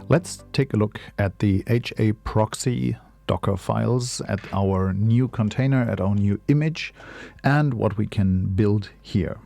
Let's take a look at the HA proxy Docker files, at our new container, at our new image, and what we can build here.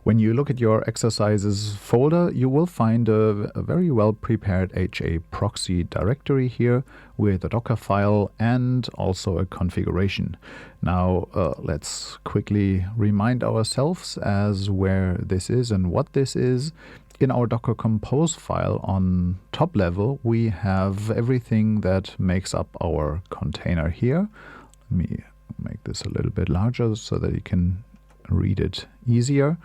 When you look at your exercises folder, you will find a very well prepared HA proxy directory here with a Docker file and also a configuration. Now let's quickly remind ourselves as where this is and what this is. In our Docker Compose file on top level, we have everything that makes up our container here. Let me make this a little bit larger so that you can read it easier.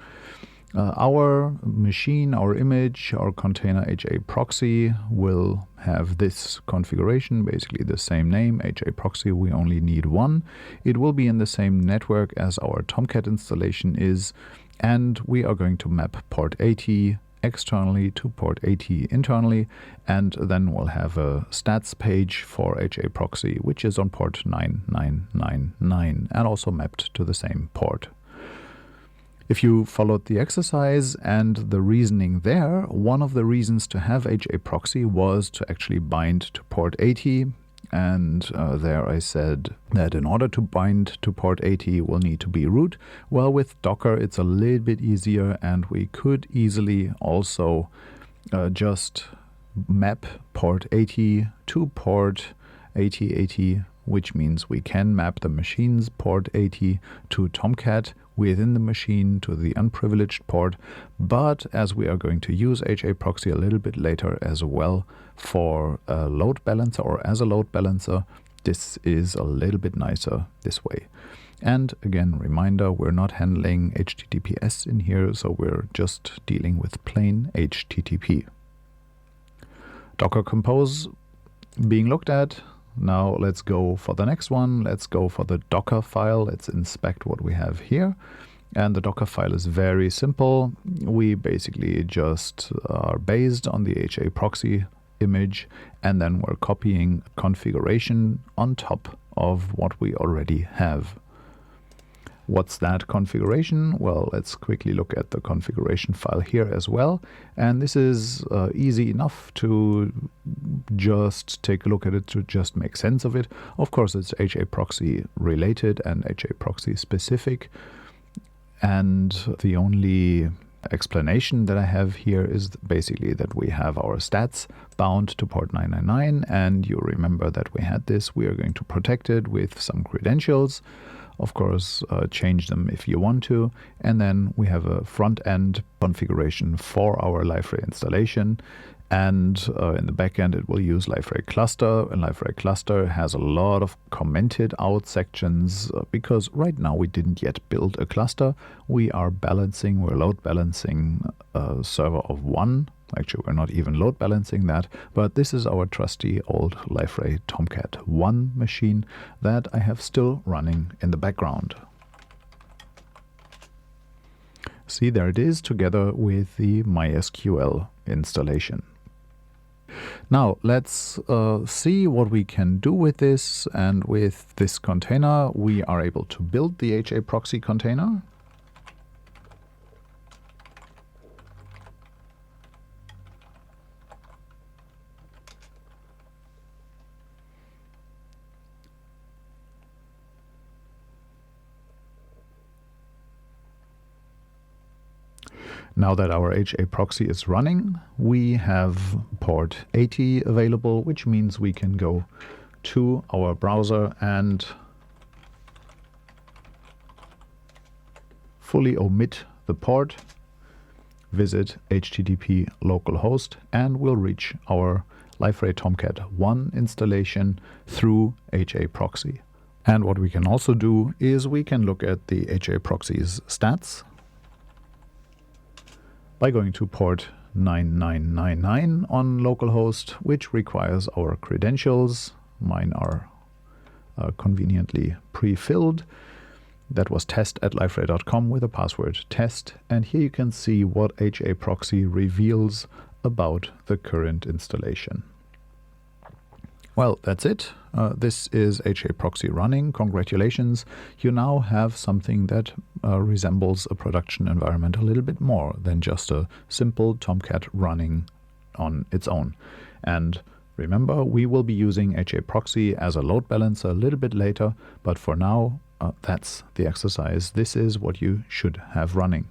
Our machine, our image, our container HA proxy will have this configuration, basically the same name, HA proxy. We only need one. It will be in the same network as our Tomcat installation is, and we are going to map port 80 externally to port 80 internally, and then we'll have a stats page for HA proxy, which is on port 9999 and also mapped to the same port. If you followed the exercise and the reasoning there, one of the reasons to have HA proxy was to actually bind to port 80. And there I said that in order to bind to port 80 we'll need to be root. Well, with Docker it's a little bit easier, and we could easily also just map port 80 to port 8080, which means we can map the machine's port 80 to Tomcat within the machine to the unprivileged port. But as we are going to use HA proxy a little bit later as well for a load balancer or as a load balancer, this is a little bit nicer this way. And again, reminder, we're not handling HTTPS in here, so we're just dealing with plain HTTP. Docker Compose being looked at. Now let's go for the next one. Let's go for the Docker file. Let's inspect what we have here. And the Docker file is very simple. We basically just are based on the HA proxy image, and then we're copying configuration on top of what we already have. What's that configuration? Well, let's quickly look at the configuration file here as well. And this is easy enough to just take a look at it, to just make sense of it. Of course, it's HA proxy related and HA proxy specific. And the only explanation that I have here is basically that we have our stats bound to port 999. And you remember that we had this. We are going to protect it with some credentials. Of course, change them if you want to. And then we have a front-end configuration for our Liferay installation. And in the backend, it will use Liferay cluster. And Liferay cluster has a lot of commented out sections because right now we didn't yet build a cluster. We're load balancing a server of one. Actually, we're not even load balancing that, but this is our trusty old Liferay Tomcat 1 machine that I have still running in the background. See, there it is together with the MySQL installation. Now let's see what we can do with this. And with this container, we are able to build the HA proxy container. Now that our HA proxy is running, we have port 80 available, which means we can go to our browser and fully omit the port, visit HTTP localhost, and we'll reach our Liferay Tomcat 1 installation through HA proxy. And what we can also do is we can look at the HA proxy's stats by going to port 9999 on localhost, which requires our credentials. Mine are conveniently pre-filled. That was test@liferay.com with a password test. And here you can see what HA proxy reveals about the current installation. Well, that's it. This is HA proxy running. Congratulations. You now have something that resembles a production environment a little bit more than just a simple Tomcat running on its own. And remember, we will be using HA proxy as a load balancer a little bit later, but for now, that's the exercise. This is what you should have running.